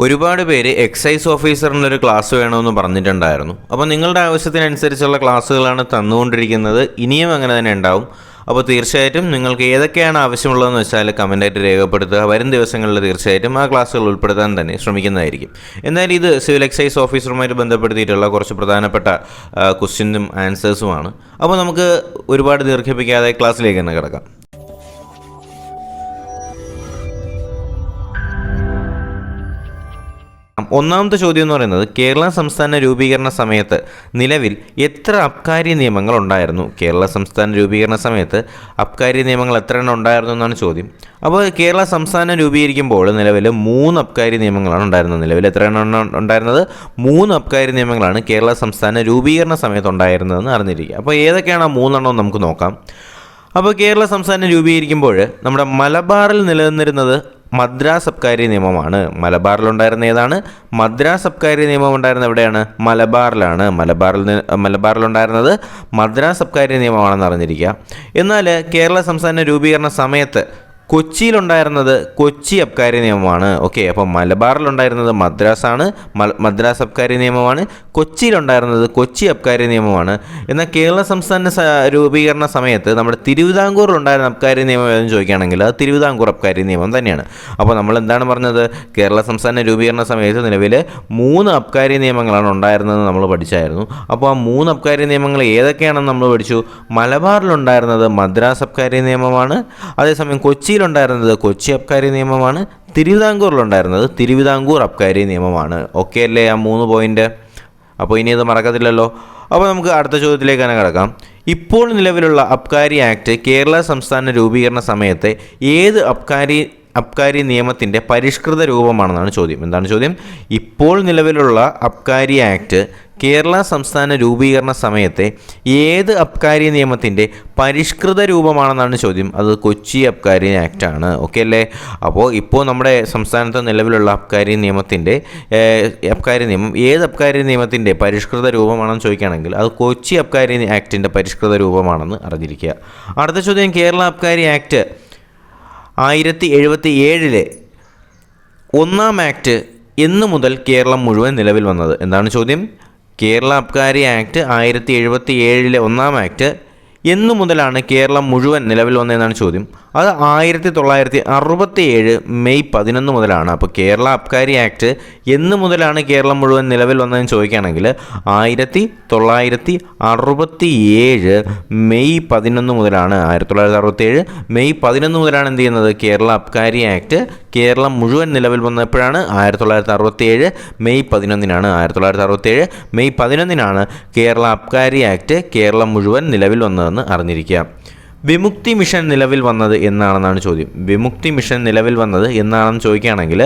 ഒരുപാട് പേര് excise ഓഫീസറിനൊരു class വേണമെന്ന് പറഞ്ഞിട്ടുണ്ടായിരുന്നു. അപ്പോൾ നിങ്ങളുടെ ആവശ്യത്തിനനുസരിച്ചുള്ള ക്ലാസ്സുകളാണ് തന്നുകൊണ്ടിരിക്കുന്നത്. ഇനിയും അങ്ങനെ തന്നെ ഉണ്ടാവും. അപ്പോൾ തീർച്ചയായിട്ടും നിങ്ങൾക്ക് ഏതൊക്കെയാണ് ആവശ്യമുള്ളതെന്ന് വെച്ചാൽ കമൻറ്റായിട്ട് രേഖപ്പെടുത്തുക. വരും ദിവസങ്ങളിൽ തീർച്ചയായിട്ടും ആ ക്ലാസ്സുകൾ ഉൾപ്പെടുത്താൻ തന്നെ ശ്രമിക്കുന്നതായിരിക്കും. എന്നാൽ ഇത് സിവിൽ എക്സൈസ് ഓഫീസറുമായിട്ട് ബന്ധപ്പെടുത്തിയിട്ടുള്ള കുറച്ച് പ്രധാനപ്പെട്ട ക്വസ്റ്റ്യനും ആൻസേഴ്സുമാണ്. അപ്പോൾ നമുക്ക് ഒരുപാട് ദീർഘിപ്പിക്കാതെ ക്ലാസ്സിലേക്ക് തന്നെ കിടക്കാം. ഒന്നാമത്തെ ചോദ്യം എന്ന് പറയുന്നത്, കേരള സംസ്ഥാന രൂപീകരണ സമയത്ത് നിലവിൽ എത്ര അബ്കാരി നിയമങ്ങൾ ഉണ്ടായിരുന്നു? കേരള സംസ്ഥാന രൂപീകരണ സമയത്ത് അബ്കാരി നിയമങ്ങൾ എത്ര എണ്ണം ഉണ്ടായിരുന്നു എന്നാണ് ചോദ്യം. അപ്പോൾ കേരള സംസ്ഥാനം രൂപീകരിക്കുമ്പോൾ നിലവിൽ 3 അബ്കാരി നിയമങ്ങളാണ് ഉണ്ടായിരുന്നത്. നിലവിൽ എത്ര എണ്ണം ഉണ്ടായിരുന്നത്? 3 അബ്കാരി നിയമങ്ങളാണ് കേരള സംസ്ഥാന രൂപീകരണ സമയത്ത് ഉണ്ടായിരുന്നതെന്ന് അറിഞ്ഞിരിക്കുക. അപ്പോൾ ഏതൊക്കെയാണ് ആ 3 എണ്ണം നമുക്ക് നോക്കാം. അപ്പോൾ കേരള സംസ്ഥാനം രൂപീകരിക്കുമ്പോൾ നമ്മുടെ മലബാറിൽ നിലനിന്നിരുന്നത് മദ്രാസ് അബ്കാരി നിയമമാണ്. മലബാറിലുണ്ടായിരുന്ന ഏതാണ്? മദ്രാസ് അബ്കാരി നിയമം ഉണ്ടായിരുന്ന എവിടെയാണ്? മലബാറിലാണ്. മലബാറിലുണ്ടായിരുന്നത് മദ്രാസ് അബ്കാരി നിയമമാണെന്ന് അറിഞ്ഞിരിക്കുക. എന്നാൽ കേരള സംസ്ഥാന രൂപീകരണ സമയത്ത് കൊച്ചിയിലുണ്ടായിരുന്നത് കൊച്ചി അബ്കാരി നിയമമാണ്. ഓക്കെ, അപ്പോൾ മലബാറിലുണ്ടായിരുന്നത് മദ്രാസാണ്, മദ്രാസ് അബ്കാരി നിയമമാണ്. കൊച്ചിയിലുണ്ടായിരുന്നത് കൊച്ചി അബ്കാരി നിയമമാണ്. എന്നാൽ കേരള സംസ്ഥാന രൂപീകരണ സമയത്ത് നമ്മുടെ തിരുവിതാംകൂറിലുണ്ടായിരുന്ന അബ്കാരി നിയമം ഏതെന്ന് ചോദിക്കുകയാണെങ്കിൽ അത് തിരുവിതാംകൂർ അബ്കാരി നിയമം തന്നെയാണ്. അപ്പോൾ നമ്മൾ എന്താണ് പറഞ്ഞത്? കേരള സംസ്ഥാന രൂപീകരണ സമയത്ത് നിലവിൽ 3 അബ്കാരി നിയമങ്ങളാണ് ഉണ്ടായിരുന്നതെന്ന് നമ്മൾ പഠിച്ചായിരുന്നു. അപ്പോൾ ആ 3 അബ്കാരി നിയമങ്ങൾ ഏതൊക്കെയാണെന്ന് നമ്മൾ പഠിച്ചു. മലബാറിലുണ്ടായിരുന്നത് മദ്രാസ് അബ്കാരി നിയമമാണ്. അതേസമയം കൊച്ചിയിലുണ്ടായിരുന്നത് കൊച്ചി അബ്കാരി നിയമമാണ്. തിരുവിതാംകൂറിലുണ്ടായിരുന്നത് തിരുവിതാംകൂർ അബ്കാരി നിയമമാണ്. ഓക്കെ അല്ലേ ആ 3 പോയിന്റ്? അപ്പോൾ ഇനി ഇത് മറക്കത്തില്ലല്ലോ. അപ്പോൾ നമുക്ക് അടുത്ത ചോദ്യത്തിലേക്ക് തന്നെ കിടക്കാം. ഇപ്പോൾ നിലവിലുള്ള അബ്കാരി ആക്ട് കേരള സംസ്ഥാന രൂപീകരണ സമയത്തെ ഏത് അബ്കാരി നിയമത്തിൻ്റെ പരിഷ്കൃത രൂപമാണെന്നാണ് ചോദ്യം. എന്താണ് ചോദ്യം? ഇപ്പോൾ നിലവിലുള്ള അബ്കാരി ആക്ട് കേരള സംസ്ഥാന രൂപീകരണ സമയത്തെ ഏത് അബ്കാരി നിയമത്തിൻ്റെ പരിഷ്കൃത രൂപമാണെന്നാണ് ചോദ്യം. അത് കൊച്ചി അബ്കാരി ആക്റ്റാണ്. ഓക്കെ അല്ലേ? അപ്പോൾ ഇപ്പോൾ നമ്മുടെ സംസ്ഥാനത്ത് നിലവിലുള്ള അബ്കാരി നിയമം ഏത് അബ്കാരി നിയമത്തിൻ്റെ പരിഷ്കൃത രൂപമാണെന്ന് ചോദിക്കുകയാണെങ്കിൽ അത് കൊച്ചി അബ്കാരി ആക്ടിൻ്റെ പരിഷ്കൃത രൂപമാണെന്ന് അറിഞ്ഞിരിക്കുക. അടുത്ത ചോദ്യം, കേരള അബ്കാരി ആക്ട് 1077 1-ാം ആക്ട് എന്ന് മുതൽ കേരളം മുഴുവൻ നിലവിൽ വന്നത്? എന്താണ് ചോദ്യം? കേരള അബ്കാരി ആക്ട് 1077 1-ാം ആക്ട് എന്നു മുതലാണ് കേരളം മുഴുവൻ നിലവിൽ വന്നതെന്നാണ് ചോദ്യം. അത് 1967 മെയ് 11 മുതലാണ്. അപ്പോൾ കേരള അബ്കാരി ആക്ട് എന്ന് മുതലാണ് കേരളം മുഴുവൻ നിലവിൽ വന്നതെന്ന് ചോദിക്കുകയാണെങ്കിൽ 1967 മെയ് 11 മുതലാണ്. 1967 മെയ് 11 മുതലാണ് എന്ത് ചെയ്യുന്നത്? കേരള അബ്കാരി ആക്ട് കേരളം മുഴുവൻ നിലവിൽ വന്നപ്പോഴാണ് 1967 മെയ് 11നാണ്. 1967 മെയ് 11നാണ് കേരള അബ്കാരി ആക്ട് കേരളം മുഴുവൻ നിലവിൽ വന്നതെന്ന് അറിഞ്ഞിരിക്കുക. വിമുക്തി മിഷൻ നിലവിൽ വന്നത് എന്നാണെന്നാണ് ചോദ്യം. വിമുക്തി മിഷൻ നിലവിൽ വന്നത് എന്നാണെന്ന് ചോദിക്കുകയാണെങ്കിൽ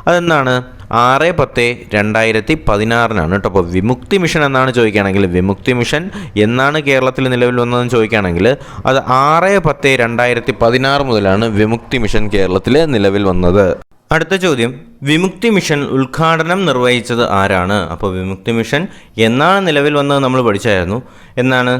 അതെന്താണ്? 6/10/2016 കേട്ടോ. അപ്പോൾ വിമുക്തി മിഷൻ എന്നാണ് ചോദിക്കുകയാണെങ്കിൽ വിമുക്തി മിഷൻ എന്നാണ് കേരളത്തിൽ നിലവിൽ വന്നതെന്ന് ചോദിക്കുകയാണെങ്കിൽ അത് 6/10/2016 മുതലാണ് വിമുക്തി മിഷൻ കേരളത്തിൽ നിലവിൽ വന്നത്. അടുത്ത ചോദ്യം, വിമുക്തി മിഷൻ ഉദ്ഘാടനം നിർവഹിച്ചത് ആരാണ്? അപ്പോൾ വിമുക്തി മിഷൻ എന്നാണ് നിലവിൽ വന്നത് നമ്മൾ പഠിച്ചായിരുന്നു. എന്നാണ്?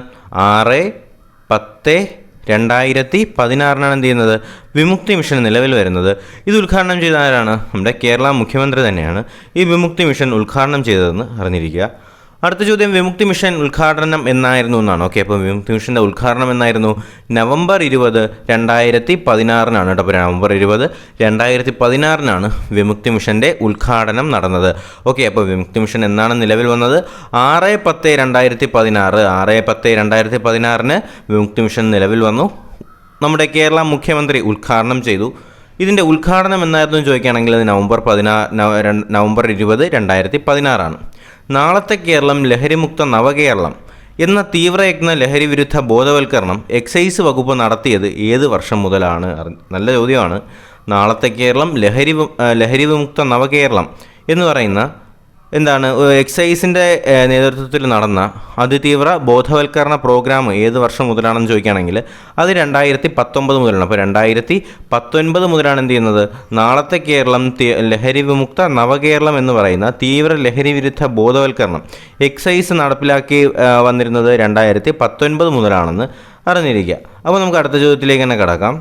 6/10/2016 എന്ത് ചെയ്യുന്നത്? വിമുക്തി മിഷൻ നിലവിൽ വരുന്നത്. ഇത് ഉദ്ഘാടനം ചെയ്ത ആരാണ്? നമ്മുടെ കേരള മുഖ്യമന്ത്രി തന്നെയാണ് ഈ വിമുക്തി മിഷൻ ഉദ്ഘാടനം ചെയ്തതെന്ന് അറിഞ്ഞിരിക്കുക. അടുത്ത ചോദ്യം, വിമുക്തി മിഷൻ ഉദ്ഘാടനം എന്നായിരുന്നു എന്നാണ്. ഓക്കെ, അപ്പോൾ വിമുക്തി മിഷൻ്റെ ഉദ്ഘാടനം എന്നായിരുന്നു? നവംബർ 20, 2016 കേട്ടോ. അപ്പോൾ നവംബർ 20, 2016 വിമുക്തി മിഷൻ്റെ ഉദ്ഘാടനം നടന്നത്. ഓക്കെ, അപ്പോൾ വിമുക്തി മിഷൻ എന്നാണ് നിലവിൽ വന്നത്? 6/10/2016 6/10/2016 വിമുക്തി മിഷൻ നിലവിൽ വന്നു. നമ്മുടെ കേരള മുഖ്യമന്ത്രി ഉദ്ഘാടനം ചെയ്തു. ഇതിൻ്റെ ഉദ്ഘാടനം എന്നായിരുന്നു ചോദിക്കുകയാണെങ്കിൽ അത് നവംബർ 20, 2016. നാളത്തെ കേരളം ലഹരിമുക്ത നവകേരളം എന്ന തീവ്രയജ്ഞ ലഹരി വിരുദ്ധ ബോധവൽക്കരണം എക്സൈസ് വകുപ്പ് നടത്തിയത് ഏത് വർഷം മുതലാണ്? നല്ല ചോദ്യമാണ്. നാളത്തെ കേരളം ലഹരി വിമുക്ത നവകേരളം എന്ന് പറയുന്ന എന്താണ് എക്സൈസിൻ്റെ നേതൃത്വത്തിൽ നടന്ന അതിതീവ്ര ബോധവൽക്കരണ പ്രോഗ്രാം ഏത് വർഷം മുതലാണെന്ന് ചോദിക്കുകയാണെങ്കിൽ അത് 2019 മുതലാണ്. അപ്പോൾ 2019 മുതലാണ് എന്ത് ചെയ്യുന്നത്? നാളത്തെ കേരളം ലഹരി വിമുക്ത നവകേരളം എന്ന് പറയുന്ന തീവ്ര ലഹരി വിരുദ്ധ ബോധവൽക്കരണം എക്സൈസ് നടപ്പിലാക്കി വന്നിരുന്നത് 2019 മുതലാണെന്ന് അറിഞ്ഞിരിക്കുക. അപ്പോൾ നമുക്ക് അടുത്ത ചോദ്യത്തിലേക്ക് തന്നെ കടക്കാം.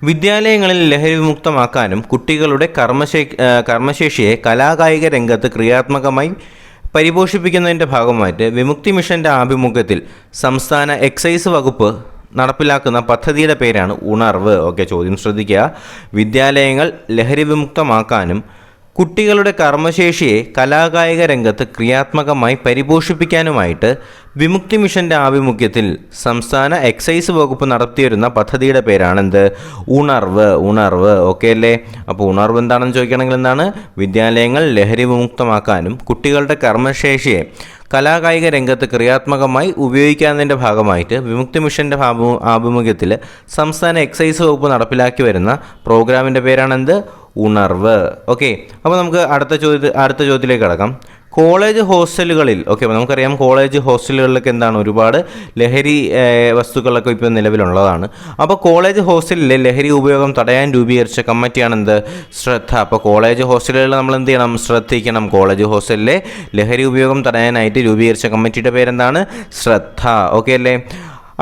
വിദ്യാലയങ്ങളിൽ ലഹരി വിമുക്തമാക്കാനും കുട്ടികളുടെ കർമ്മശേഷിയെ കലാകായിക രംഗത്ത് ക്രിയാത്മകമായി പരിപോഷിപ്പിക്കുന്നതിൻ്റെ ഭാഗമായിട്ട് വിമുക്തി മിഷൻ്റെ ആഭിമുഖ്യത്തിൽ സംസ്ഥാന എക്സൈസ് വകുപ്പ് നടപ്പിലാക്കുന്ന പദ്ധതിയുടെ പേരാണ് ഉണർവ്. ഓക്കെ, ചോദ്യം ശ്രദ്ധിക്കുക. വിദ്യാലയങ്ങൾ ലഹരി വിമുക്തമാക്കാനും കുട്ടികളുടെ കർമ്മശേഷിയെ കലാകായിക രംഗത്ത് ക്രിയാത്മകമായി പരിപോഷിപ്പിക്കാനുമായിട്ട് വിമുക്തി മിഷൻ്റെ ആഭിമുഖ്യത്തിൽ സംസ്ഥാന എക്സൈസ് വകുപ്പ് നടത്തിവരുന്ന പദ്ധതിയുടെ പേരാണെന്ത്? ഉണർവ്. ഓക്കെ അല്ലേ? അപ്പോൾ ഉണർവ് എന്താണെന്ന് ചോദിക്കണമെങ്കിൽ എന്താണ്? വിദ്യാലയങ്ങൾ ലഹരി വിമുക്തമാക്കാനും കുട്ടികളുടെ കർമ്മശേഷിയെ കലാകായിക രംഗത്ത് ക്രിയാത്മകമായി ഉപയോഗിക്കുന്നതിൻ്റെ ഭാഗമായിട്ട് വിമുക്തി മിഷൻ്റെ ആഭിമുഖ്യത്തിൽ സംസ്ഥാന എക്സൈസ് വകുപ്പ് നടപ്പിലാക്കി വരുന്ന പ്രോഗ്രാമിൻ്റെ പേരാണെന്ത്? ഉണർവ്. ഓക്കെ, അപ്പോൾ നമുക്ക് അടുത്ത ചോദ്യത്തിലേക്ക് കടക്കാം. കോളേജ് ഹോസ്റ്റലുകളിൽ, ഓക്കെ, അപ്പോൾ നമുക്കറിയാം കോളേജ് ഹോസ്റ്റലുകളിലൊക്കെ എന്താണ് ഒരുപാട് ലഹരി വസ്തുക്കളൊക്കെ ഇപ്പോൾ നിലവിലുള്ളതാണ്. അപ്പോൾ കോളേജ് ഹോസ്റ്റലിലെ ലഹരി ഉപയോഗം തടയാൻ രൂപീകരിച്ച കമ്മിറ്റിയാണെന്ത്? ശ്രദ്ധ. അപ്പോൾ കോളേജ് ഹോസ്റ്റലുകളിൽ നമ്മൾ എന്ത് ചെയ്യണം? ശ്രദ്ധിക്കണം. കോളേജ് ഹോസ്റ്റലിലെ ലഹരി ഉപയോഗം തടയാനായിട്ട് രൂപീകരിച്ച കമ്മിറ്റിയുടെ പേരെന്താണ്? ശ്രദ്ധ. ഓക്കെ അല്ലേ?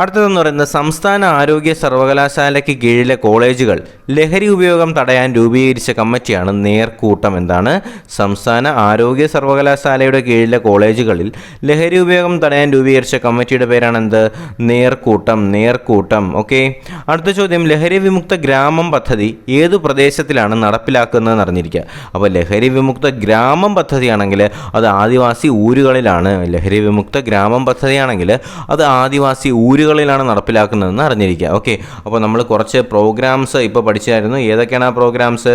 അടുത്തതെന്ന് പറയുന്നത് സംസ്ഥാന ആരോഗ്യ സർവകലാശാലയ്ക്ക് കീഴിലെ കോളേജുകൾ ലഹരി ഉപയോഗം തടയാൻ രൂപീകരിച്ച കമ്മിറ്റിയാണ് നേർക്കൂട്ടം. എന്താണ്? സംസ്ഥാന ആരോഗ്യ സർവകലാശാലയുടെ കീഴിലെ കോളേജുകളിൽ ലഹരി ഉപയോഗം തടയാൻ രൂപീകരിച്ച കമ്മിറ്റിയുടെ പേരാണെന്ത്? നേർക്കൂട്ടം. ഓക്കെ, അടുത്ത ചോദ്യം. ലഹരി വിമുക്ത ഗ്രാമം പദ്ധതി ഏതു പ്രദേശത്തിലാണ് നടപ്പിലാക്കുന്നതെന്ന് അറിഞ്ഞിരിക്കുക. അപ്പോൾ ലഹരി വിമുക്ത ഗ്രാമം പദ്ധതിയാണെങ്കിൽ അത് ആദിവാസി ഊരുകളിലാണ്. ലഹരി വിമുക്ത ഗ്രാമം പദ്ധതിയാണെങ്കിൽ അത് ആദിവാസി ഊരുകളിലാണ് നടപ്പിലാക്കുന്നതെന്ന് അറിഞ്ഞിരിക്കുക. ഓക്കെ, അപ്പോൾ നമ്മൾ കുറച്ച് പ്രോഗ്രാംസ് ഇപ്പോൾ പഠിച്ചായിരുന്നു. ഏതൊക്കെയാണ് ആ പ്രോഗ്രാംസ്?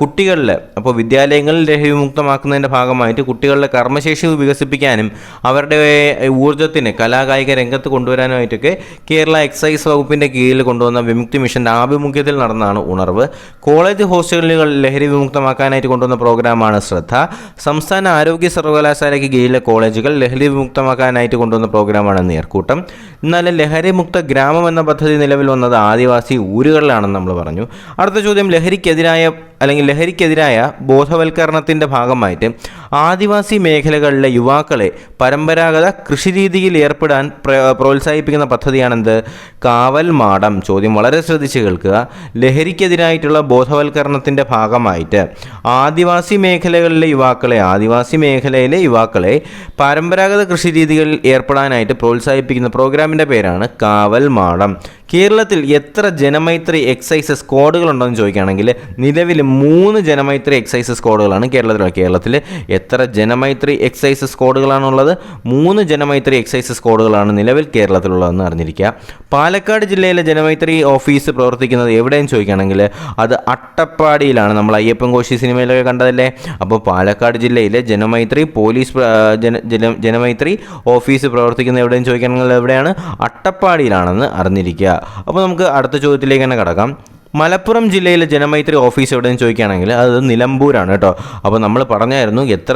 കുട്ടികളിൽ, അപ്പോൾ വിദ്യാലയങ്ങളിൽ ലഹരി വിമുക്തമാക്കുന്നതിൻ്റെ ഭാഗമായിട്ട് കുട്ടികളുടെ കർമ്മശേഷി വികസിപ്പിക്കാനും അവരുടെ ഊർജ്ജത്തിന് കലാകായിക രംഗത്ത് കൊണ്ടുവരാനുമായിട്ടൊക്കെ കേരള എക്സൈസ് വകുപ്പിൻ്റെ കീഴിൽ കൊണ്ടുവന്ന വിമുക്തി മിഷൻ്റെ ആഭിമുഖ്യത്തിൽ നടന്നതാണ് ഉണർവ്. കോളേജ് ഹോസ്റ്റലുകൾ ലഹരി വിമുക്തമാക്കാനായിട്ട് കൊണ്ടുവന്ന പ്രോഗ്രാമാണ് ശ്രദ്ധ. സംസ്ഥാന ആരോഗ്യ സർവകലാശാലയ്ക്ക് കീഴിലെ കോളേജുകൾ ലഹരി വിമുക്തമാക്കാനായിട്ട് കൊണ്ടുവന്ന പ്രോഗ്രാമാണ് നേർക്കൂട്ടം. എന്നാൽ ലഹരിമുക്ത ഗ്രാമം എന്ന പദ്ധതി നിലവിൽ വന്നത് ആദിവാസി ഊരുകളിലാണെന്ന് നമ്മൾ പറഞ്ഞു. അടുത്ത ചോദ്യം. ലഹരിക്കെതിരായ ബോധവൽക്കരണത്തിൻ്റെ ഭാഗമായിട്ട് ആദിവാസി മേഖലകളിലെ യുവാക്കളെ പരമ്പരാഗത കൃഷിരീതിയിൽ ഏർപ്പെടാൻ പ്രോത്സാഹിപ്പിക്കുന്ന പദ്ധതിയാണെന്ത്? കാവൽ മാടം. ചോദ്യം വളരെ ശ്രദ്ധിച്ച് കേൾക്കുക. ലഹരിക്കെതിരായിട്ടുള്ള ബോധവൽക്കരണത്തിൻ്റെ ഭാഗമായിട്ട് ആദിവാസി മേഖലയിലെ യുവാക്കളെ പരമ്പരാഗത കൃഷിരീതികളിൽ ഏർപ്പെടാനായിട്ട് പ്രോത്സാഹിപ്പിക്കുന്ന പ്രോഗ്രാമിൻ്റെ പേരാണ് കാവൽ മാടം. കേരളത്തിൽ എത്ര ജനമൈത്രി എക്സൈസ് സ്ക്വാഡുകളുണ്ടെന്ന് ചോദിക്കുകയാണെങ്കിൽ നിലവിൽ 3 ജനമൈത്രി എക്സൈസ് സ്ക്വാഡുകളാണ് കേരളത്തിലുള്ളത്. കേരളത്തിൽ എത്ര ജനമൈത്രി എക്സൈസ് സ്ക്വാഡുകളാണുള്ളത്? 3 ജനമൈത്രി എക്സൈസ് സ്ക്വാഡുകളാണ് നിലവിൽ കേരളത്തിലുള്ളതെന്ന് അറിഞ്ഞിരിക്കുക. പാലക്കാട് ജില്ലയിലെ ജനമൈത്രി ഓഫീസ് പ്രവർത്തിക്കുന്നത് എവിടെയെന്ന് ചോദിക്കുകയാണെങ്കിൽ അത് അട്ടപ്പാടിയിലാണ്. നമ്മൾ അയ്യപ്പൻ കോശി സിനിമയിലൊക്കെ കണ്ടതല്ലേ? അപ്പോൾ പാലക്കാട് ജില്ലയിലെ ജനമൈത്രി ജനമൈത്രി ഓഫീസ് പ്രവർത്തിക്കുന്നത് എവിടെയെന്ന് ചോദിക്കുകയാണെങ്കിൽ എവിടെയാണ്? അട്ടപ്പാടിയിലാണെന്ന് അറിഞ്ഞിരിക്കുക. അപ്പോൾ നമുക്ക് അടുത്ത ചോദ്യത്തിലേക്ക് തന്നെ കടക്കാം. മലപ്പുറം ജില്ലയിലെ ജനമൈത്രി ഓഫീസ് എവിടെയെന്ന് ചോദിക്കുകയാണെങ്കിൽ അത് നിലമ്പൂരാണ് കേട്ടോ. അപ്പോൾ നമ്മൾ പറഞ്ഞായിരുന്നു എത്ര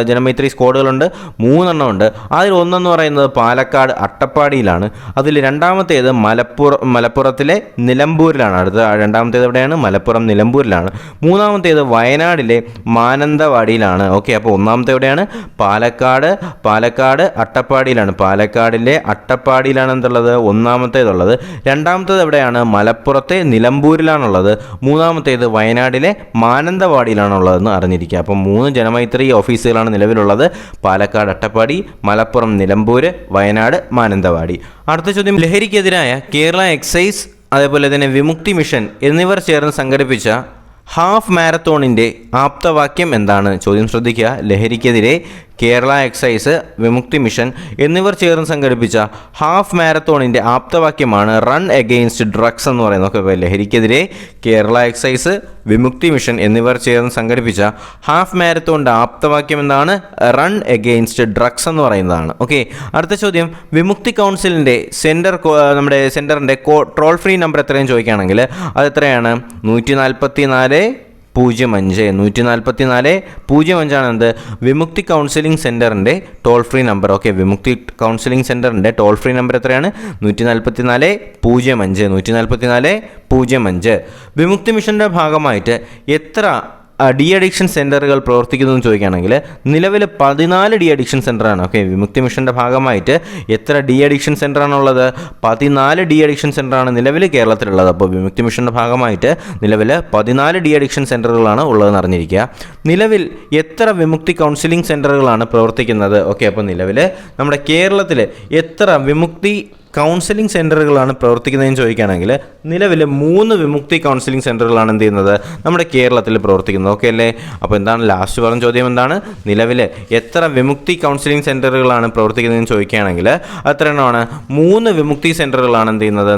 ജനമൈത്രി സ്ക്വാഡുകളുണ്ട്? 3 ഉണ്ട്. അതിൽ ഒന്നെന്ന് പറയുന്നത് പാലക്കാട് അട്ടപ്പാടിയിലാണ്. അതിൽ രണ്ടാമത്തേത് മലപ്പുറത്തിലെ നിലമ്പൂരിലാണ്. രണ്ടാമത്തേത് എവിടെയാണ്? മലപ്പുറം നിലമ്പൂരിലാണ്. മൂന്നാമത്തേത് വയനാടിലെ മാനന്തവാടിയിലാണ്. ഓക്കെ, അപ്പോൾ ഒന്നാമത്തെ എവിടെയാണ്? പാലക്കാട് അട്ടപ്പാടിയിലാണ്. പാലക്കാടിലെ അട്ടപ്പാടിയിലാണ് എന്തുള്ളത്? ഒന്നാമത്തേതുള്ളത്. രണ്ടാമത്തേത് എവിടെയാണ്? മലപ്പുറത്തെ നിലമ്പൂരിലാണുള്ളത്. മൂന്നാമത്തേത് വയനാടിലെ മാനന്തവാടിയിലാണുള്ളതെന്ന് അറിഞ്ഞിരിക്കുക. അപ്പം 3 ജനമൈത്രി ഓഫീസുകളാണ് നിലവിലുള്ളത്. പാലക്കാട് അട്ടപ്പാടി, മലപ്പുറം നിലമ്പൂർ, വയനാട് മാനന്തവാടി. അടുത്ത ചോദ്യം. ലഹരിക്കെതിരായ കേരള എക്സൈസ് അതേപോലെ തന്നെ വിമുക്തി മിഷൻ എന്നിവർ ചേർന്ന് സംഘടിപ്പിച്ച ഹാഫ് മാരത്തോണിൻ്റെ ആപ്തവാക്യം എന്താണ്? ചോദ്യം ശ്രദ്ധിക്കുക. ലഹരിക്കെതിരെ കേരള എക്സൈസ്, വിമുക്തി മിഷൻ എന്നിവർ ചേർന്ന് സംഘടിപ്പിച്ച ഹാഫ് മാരത്തോണിൻ്റെ ആപ്തവാക്യമാണ് റൺ എഗെയിൻസ്റ്റ് ഡ്രഗ്സ് എന്ന് പറയുന്നത്. ഓക്കെ, ലഹരിക്കെതിരെ കേരള എക്സൈസ്, വിമുക്തി മിഷൻ എന്നിവർ ചേർന്ന് സംഘടിപ്പിച്ച ഹാഫ് മാരത്തോണിൻ്റെ ആപ്തവാക്യം എന്താണ്? റൺ എഗെയിൻസ്റ്റ് ഡ്രഗ്സ് എന്ന് പറയുന്നതാണ്. ഓക്കെ, അടുത്ത ചോദ്യം. വിമുക്തി കൗൺസിലിൻ്റെ നമ്മുടെ സെൻറ്ററിൻ്റെ ടോൾ ഫ്രീ നമ്പർ എത്രയും ചോദിക്കുകയാണെങ്കിൽ അത് എത്രയാണ്? 14405 എന്ത്? വിമുക്തി കൗൺസിലിംഗ് സെൻറ്ററിൻ്റെ toll free number. Okay, Vimukthi counselling സെൻറ്ററിൻ്റെ ടോൾ ഫ്രീ നമ്പർ എത്രയാണ്? 14405. വിമുക്തി മിഷൻ്റെ ഭാഗമായിട്ട് എത്ര ഡി അഡിക്ഷൻ സെൻറ്ററുകൾ പ്രവർത്തിക്കുന്നു എന്ന് ചോദിക്കുകയാണെങ്കിൽ നിലവിൽ 14 ഡി അഡിക്ഷൻ സെൻ്ററാണ്. ഓക്കെ, വിമുക്തി മിഷൻ്റെ ഭാഗമായിട്ട് എത്ര ഡി അഡിക്ഷൻ സെൻ്ററാണുള്ളത്? 14 ഡി അഡിക്ഷൻ സെൻ്ററാണ് നിലവിൽ കേരളത്തിലുള്ളത്. അപ്പോൾ വിമുക്തി മിഷൻ്റെ ഭാഗമായിട്ട് നിലവിൽ 14 ഡി അഡിക്ഷൻ സെൻ്ററുകളാണ് ഉള്ളതെന്ന് അറിഞ്ഞിരിക്കുക. നിലവിൽ എത്ര വിമുക്തി കൗൺസിലിംഗ് സെൻ്ററുകളാണ് പ്രവർത്തിക്കുന്നത്? ഓക്കെ, അപ്പോൾ നിലവിൽ നമ്മുടെ കേരളത്തിൽ എത്ര വിമുക്തി കൗൺസിലിംഗ് സെൻറ്ററുകളാണ് പ്രവർത്തിക്കുന്നതെന്ന് ചോദിക്കുകയാണെങ്കിൽ നിലവിൽ 3 വിമുക്തി കൗൺസിലിംഗ് സെൻറ്ററുകളാണ് എന്ത് ചെയ്യുന്നത്? നമ്മുടെ കേരളത്തിൽ പ്രവർത്തിക്കുന്നത്. ഓക്കെ അല്ലേ? അപ്പോൾ എന്താണ് ലാസ്റ്റ് പറഞ്ഞ ചോദ്യം? എന്താണ് നിലവിൽ എത്ര വിമുക്തി കൗൺസിലിംഗ് സെൻറ്ററുകളാണ് പ്രവർത്തിക്കുന്നതെന്ന് ചോദിക്കുകയാണെങ്കിൽ അത്ര എണ്ണമാണ് 3 വിമുക്തി സെൻറ്ററുകളാണ് എന്ത് ചെയ്യുന്നത്?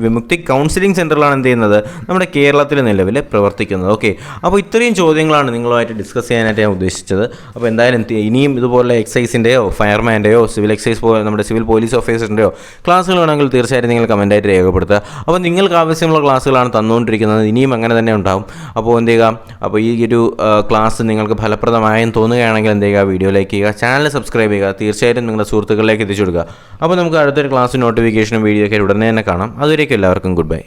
വിമുക്തി കൗൺസിലിംഗ് സെൻറ്ററുകളാണ് എന്ത് ചെയ്യുന്നത്? നമ്മുടെ കേരളത്തിൽ നിലവിൽ പ്രവർത്തിക്കുന്നത്. ഓക്കെ, അപ്പോൾ ഇത്രയും ചോദ്യങ്ങളാണ് നിങ്ങളുമായിട്ട് ഡിസ്കസ് ചെയ്യാനായിട്ട് ഞാൻ ഉദ്ദേശിച്ചത്. അപ്പോൾ എന്തായാലും ഇനിയും ഇതുപോലെ എക്സൈസിൻ്റെയോ ഫയർമാൻ്റെയോ സിവിൽ എക്സൈസ് നമ്മുടെ സിവിൽ പോലീസ് ഓഫീസറിൻ്റെയോ ക്ലാസ്സുകൾ വേണമെങ്കിൽ തീർച്ചയായിട്ടും നിങ്ങൾ കമൻറ്റായിട്ട് രേഖപ്പെടുത്തുക. അപ്പോൾ നിങ്ങൾക്ക് ആവശ്യമുള്ള ക്ലാസ്സുകളാണ് തന്നുകൊണ്ടിരിക്കുന്നത്, ഇനിയും അങ്ങനെ തന്നെ ഉണ്ടാകും. അപ്പോൾ എന്ത് ചെയ്യുക? അപ്പോൾ ഈ ഒരു ക്ലാസ് നിങ്ങൾക്ക് ഫലപ്രദമായെന്ന് തോന്നുകയാണെങ്കിൽ എന്ത് ചെയ്യുക? വീഡിയോ ലൈക്ക് ചെയ്യുക, ചാനൽ സബ്സ്ക്രൈബ് ചെയ്യുക, തീർച്ചയായിട്ടും നിങ്ങളുടെ സുഹൃത്തുക്കളിലേക്ക് എത്തിച്ചു കൊടുക്കുക. അപ്പോൾ നമുക്ക് അടുത്തൊരു ക്ലാസ് നോട്ടിഫിക്കേഷനും വീഡിയോ ഒക്കെ ഉടനെ തന്നെ കാണാം. അതുവരേക്കും എല്ലാവർക്കും ഗുഡ് ബൈ.